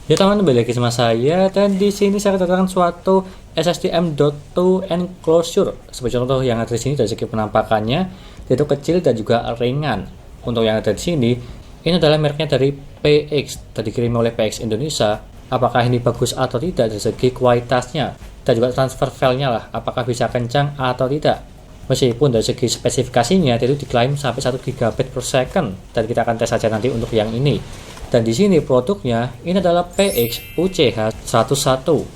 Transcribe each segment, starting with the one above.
Ya teman, kembali lagi sama saya, dan di sini saya kedatangan suatu SSD M.2 enclosure. Sebagai contoh yang ada di sini dari segi penampakannya, yaitu kecil dan juga ringan. Untuk yang ada di sini, ini adalah mereknya dari PX, dan dikirim oleh PX Indonesia. Apakah ini bagus atau tidak dari segi kualitasnya, dan juga transfer filenya lah, apakah bisa kencang atau tidak. Meskipun dari segi spesifikasinya itu diklaim sampai 1 GB per second, dan kita akan tes saja nanti untuk yang ini. Dan di sini produknya ini adalah PX UCH 101.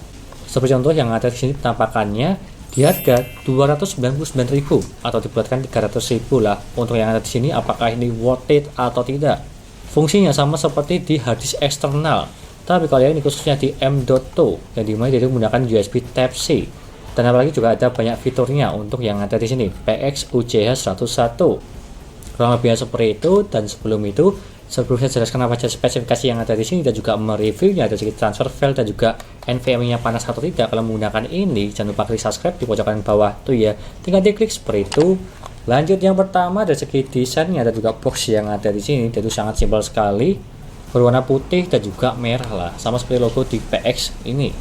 Seperti contoh yang ada di sini penampakannya di harga 299.000 atau dibuatkan 300.000 lah. Untuk yang ada di sini apakah ini worth it atau tidak. Fungsinya sama seperti di harddisk eksternal. Tapi kalau ini khususnya di M.2 yang dimana dia menggunakan USB Type-C. Dan apalagi juga ada banyak fiturnya untuk yang ada di sini PX UCH 101. Kurang lebihnya seperti itu. Dan sebelum saya jelaskan apa saja spesifikasi yang ada di sini dan juga mereviewnya dari segi transfer file dan juga NVMe-nya panas atau tidak. Kalau menggunakan ini, jangan lupa klik subscribe di pojok kanan bawah tuh ya. Tinggal diklik seperti itu. Lanjut yang pertama dari segi desainnya dan juga box yang ada di sini, itu sangat simpel sekali. Berwarna putih dan juga merah lah, sama seperti logo di PX ini.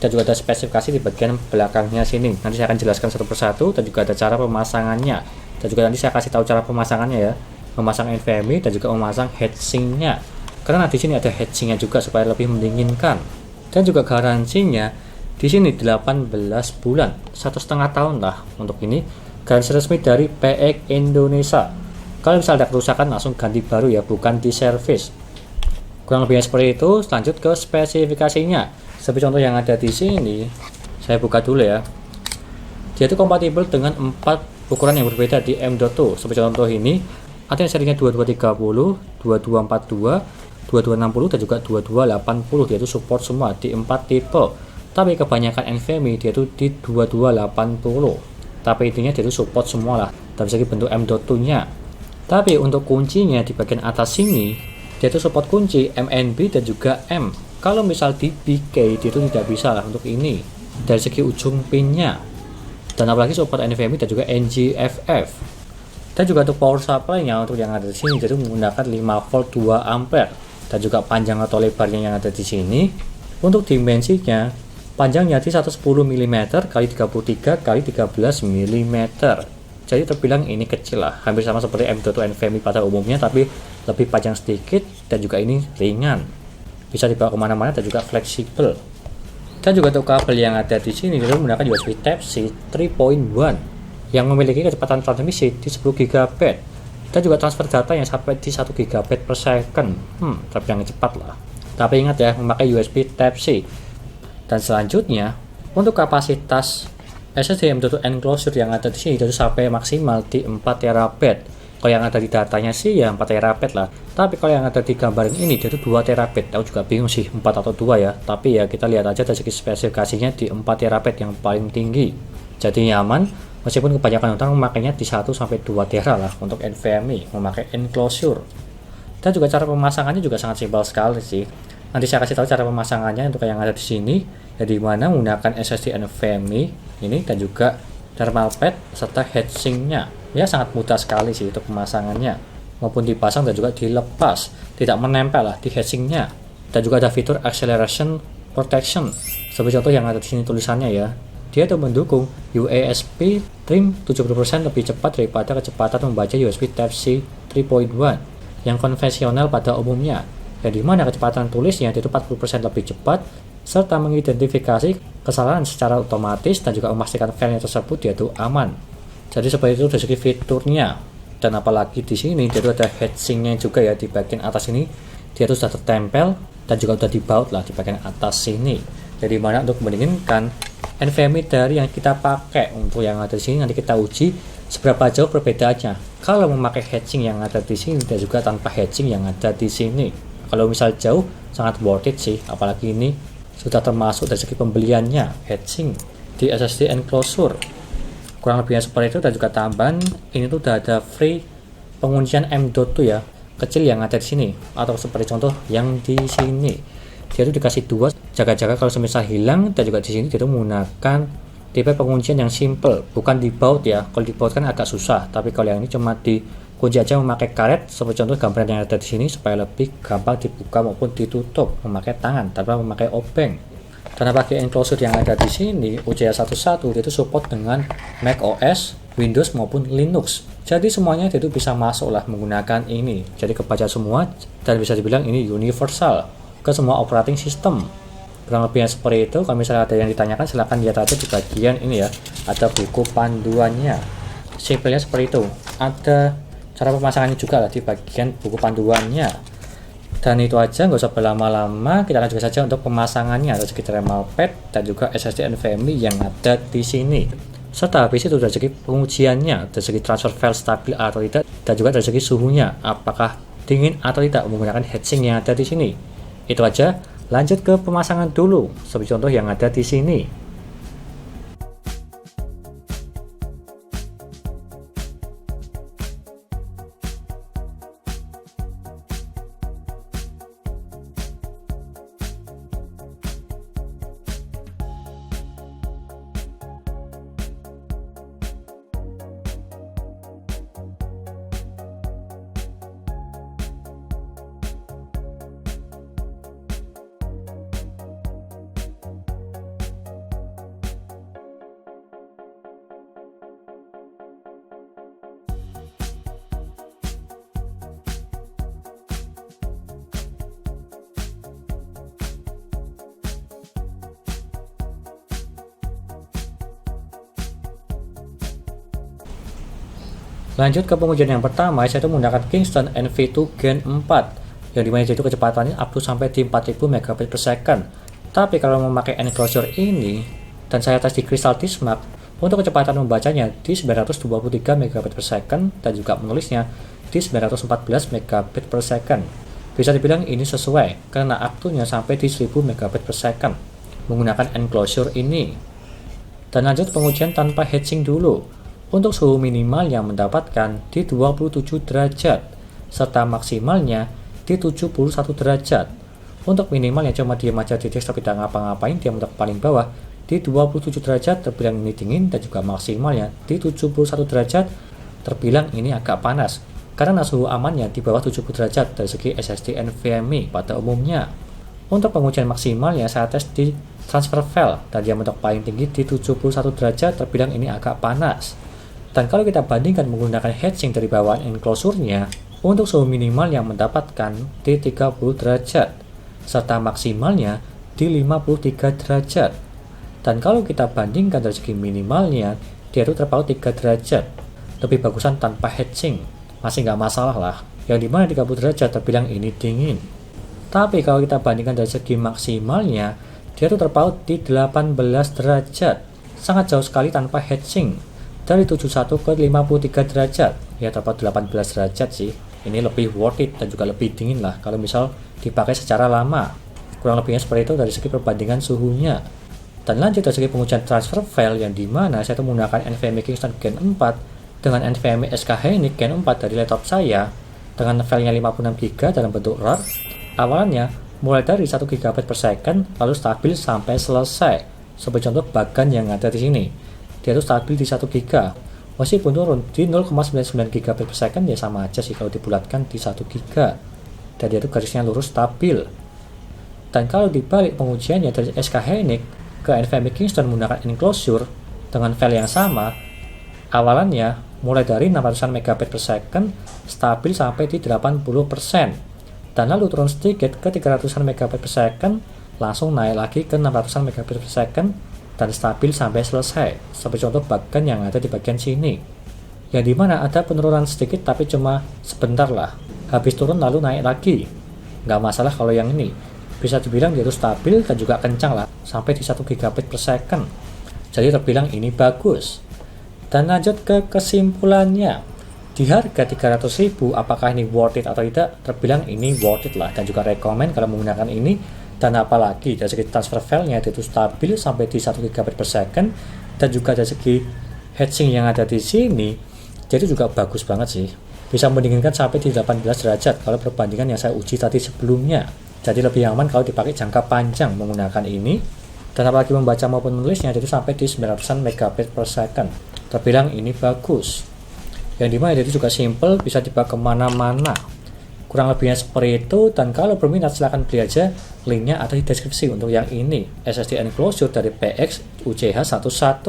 Dan juga ada spesifikasi di bagian belakangnya sini. Nanti saya akan jelaskan satu persatu dan juga ada cara pemasangannya. Dan juga nanti saya kasih tahu cara pemasangannya ya. Memasang NVMe dan juga memasang heatsinknya, karena di sini ada heatsinknya juga supaya lebih mendinginkan. Dan juga garansinya di sini 18 bulan, 1,5 tahun lah. Untuk ini garansi resmi dari PX Indonesia. Kalau misalnya ada kerusakan langsung ganti baru ya, bukan di servis. Kurang lebihnya seperti itu. Lanjut ke spesifikasinya. Seperti contoh yang ada di sini, saya buka dulu ya. Dia itu kompatibel dengan 4 ukuran yang berbeda di M.2. Seperti contoh ini ada yang serinya 2230, 2242, 2260 dan juga 2280. Dia itu support semua di 4 tipe. Tapi kebanyakan NVMe dia itu di 2280. Tapi intinya dia itu support semua lah dari segi bentuk M.2-nya. Tapi untuk kuncinya di bagian atas sini dia itu support kunci MNB dan juga M. Kalau misal di BK dia itu tidak bisa lah untuk ini dari segi ujung pinnya. Dan apalagi support NVMe dan juga NGFF. Dan juga untuk power supply-nya untuk yang ada di sini jadi menggunakan 5 volt 2 ampere. Dan juga panjang atau lebarnya yang ada di sini untuk dimensinya, panjangnya di 110 mm kali 33 kali 13 mm. Jadi terbilang ini kecil lah, hampir sama seperti M.2 NVMe pada umumnya, tapi lebih panjang sedikit dan juga ini ringan. Bisa dibawa kemana-mana dan juga fleksibel. Dan juga untuk kabel yang ada di sini itu menggunakan USB Type-C 3.1 yang memiliki kecepatan transmisi di 10 GB dan juga transfer data yang sampai di 1 GB per second. Tapi yang cepat lah. Tapi ingat ya, memakai USB Type-C. Dan selanjutnya untuk kapasitas SSD M.2 enclosure yang ada di sini itu sampai maksimal di 4 TB. Kalau yang ada di datanya sih ya 4 TB lah. Tapi kalau yang ada di gambaran ini itu 2 TB. Aku juga bingung sih 4 atau 2 ya. Tapi ya kita lihat aja dari segi spesifikasinya di 4 TB yang paling tinggi. Jadi nyaman. Meskipun kebanyakan orang memakainya di 1 sampai 2 tera lah untuk NVMe, memakai enclosure. Dan juga cara pemasangannya juga sangat simpel sekali sih. Nanti saya kasih tahu cara pemasangannya untuk yang ada di sini, ya di mana menggunakan SSD NVMe ini dan juga thermal pad serta heatsinknya. Ya sangat mudah sekali sih untuk pemasangannya, maupun dipasang dan juga dilepas, tidak menempel lah di heatsinknya. Dan juga ada fitur acceleration protection. Seperti contoh yang ada di sini tulisannya ya. Dia itu mendukung USB trim 70% lebih cepat daripada kecepatan membaca USB Type-C 3.1 yang konvensional pada umumnya, yang dimana kecepatan tulisnya itu 40% lebih cepat, serta mengidentifikasi kesalahan secara otomatis dan juga memastikan filenya tersebut yaitu aman. Jadi seperti itu dari segi fiturnya. Dan apalagi di sini dia itu ada heatsinknya juga ya di bagian atas ini, dia itu sudah tertempel dan juga sudah dibaut lah di bagian atas sini. Jadi mana untuk mendinginkan NVMe dari yang kita pakai. Untuk yang ada di sini nanti kita uji seberapa jauh perbedaannya kalau memakai heatsink yang ada di sini dan juga tanpa heatsink yang ada di sini. Kalau misal jauh sangat worth it sih, apalagi ini sudah termasuk dari segi pembeliannya heatsink di SSD enclosure. Kurang lebihnya seperti itu. Dan juga tambahan ini tuh udah ada free penguncian M.2 ya, kecil yang ada di sini, atau seperti contoh yang di sini. Dia itu dikasih 2 jaga-jaga kalau semisal hilang. Dan juga di sini dia itu menggunakan tipe penguncian yang simple, bukan di baut ya. Kalau di baut kan agak susah, tapi kalau yang ini cuma di kunci aja memakai karet seperti contoh gambaran yang ada di sini supaya lebih gampang dibuka maupun ditutup memakai tangan tanpa memakai obeng. Dan apalagi enclosure yang ada di sini UCL 11 itu support dengan Mac OS, Windows maupun Linux. Jadi semuanya itu bisa masuk lah menggunakan ini. Jadi kebaca semua dan bisa dibilang ini universal ke semua operating system. Kurang lebihnya seperti itu. Kalau misalnya ada yang ditanyakan silahkan lihat aja di bagian ini ya. Ada buku panduannya. Simpelnya seperti itu. Ada cara pemasangannya juga lah di bagian buku panduannya. Dan itu aja, nggak usah berlama-lama, kita lanjut saja untuk pemasangannya dari segi thermal pad dan juga SSD NVMe yang ada di sini. Serta habis itu dari segi pengujiannya, dari segi transfer file stabil atau tidak, dan juga dari segi suhunya, apakah dingin atau tidak menggunakan heatsink yang ada di sini. Itu aja, lanjut ke pemasangan dulu, seperti contoh yang ada di sini. Lanjut ke pengujian yang pertama, saya itu menggunakan Kingston NV2 Gen 4 yang dimana itu kecepatannya up to sampai di 4000 megabit per second. Tapi kalau memakai enclosure ini dan saya tes di Crystal Dismark, untuk kecepatan membacanya di 923 megabit per second dan juga menulisnya di 914 megabit per second. Bisa dibilang ini sesuai karena up to-nya sampai di 1000 megabit per second menggunakan enclosure ini. Dan lanjut pengujian tanpa heatsink dulu. Untuk suhu minimal yang mendapatkan di 27 derajat, serta maksimalnya di 71 derajat. Untuk minimal yang cuma diam aja di desktop tidak ngapa-ngapain, dia mendapat paling bawah di 27 derajat terbilang ini dingin, dan juga maksimalnya di 71 derajat terbilang ini agak panas. Karena suhu amannya di bawah 70 derajat dari segi SSD NVMe pada umumnya. Untuk pengujian maksimalnya saya tes di transfer file, dan dia mendapat paling tinggi di 71 derajat terbilang ini agak panas. Dan kalau kita bandingkan menggunakan heatsink dari bawaan enclosure-nya, untuk suhu minimal yang mendapatkan di 30 derajat, serta maksimalnya di 53 derajat. Dan kalau kita bandingkan dari segi minimalnya, dia itu terpaut 3 derajat. Lebih bagusan tanpa heatsink, masih nggak masalah lah. Yang dimana 30 derajat terbilang ini dingin. Tapi kalau kita bandingkan dari segi maksimalnya, dia itu terpaut di 18 derajat. Sangat jauh sekali tanpa heatsink. Dari 71 ke 53 derajat, ya terpaut 18 derajat sih. Ini lebih worth it dan juga lebih dingin lah kalau misal dipakai secara lama. Kurang lebihnya seperti itu dari segi perbandingan suhunya. Dan lanjut dari segi pengujian transfer file yang dimana saya itu menggunakan NVMe Kingston Gen 4 dengan NVMe SK Hynix Gen 4 dari laptop saya dengan filenya 56GB dalam bentuk RAR. Awalannya mulai dari 1 GB per second lalu stabil sampai selesai. Sebagai contoh bagan yang ada di sini. Dia itu stabil di 1 GB. Meskipun turun di 0,99 GB per second ya sama aja sih kalau dibulatkan di 1 GB. Dan dia itu garisnya lurus stabil. Dan kalau dibalik pengujiannya dari SK Hynix ke NVMe Kingston menggunakan enclosure dengan file yang sama, awalannya mulai dari 600 megabit per second stabil sampai di 80%. Dan lalu turun sedikit ke 300 megabit per second, langsung naik lagi ke 600 megabit per second dan stabil sampai selesai. Seperti contoh bagan yang ada di bagian sini, yang dimana ada penurunan sedikit tapi cuma sebentar lah, habis turun lalu naik lagi. Nggak masalah kalau yang ini, bisa dibilang dia itu stabil dan juga kencang lah, sampai di 1 gigabit per second. Jadi terbilang ini bagus. Dan lanjut ke kesimpulannya, di harga 300.000 apakah ini worth it atau tidak? Terbilang ini worth it lah, dan juga rekomen kalau menggunakan ini. Dan apalagi dari segi transfer filenya itu stabil sampai di 1 GB per second, dan juga dari segi heatsink yang ada di sini jadi juga bagus banget sih, bisa mendinginkan sampai di 18 derajat kalau perbandingan yang saya uji tadi sebelumnya. Jadi lebih aman kalau dipakai jangka panjang menggunakan ini. Dan apalagi membaca maupun menulisnya itu sampai di 900 megabit per second, terbilang ini bagus. yang dimana itu juga simple, bisa dibawa kemana-mana. Kurang lebihnya seperti itu, dan kalau berminat silahkan beli aja, linknya ada di deskripsi untuk yang ini, SSD enclosure dari PX UCH11.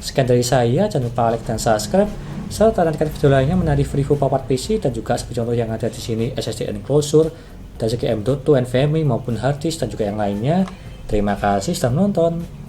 Sekian dari saya, jangan lupa like dan subscribe, serta nantikan video lainnya mengenai review power PC dan juga seperti contoh yang ada di sini SSD enclosure dari segi M.2, NVMe maupun hard disk dan juga yang lainnya. Terima kasih sudah menonton.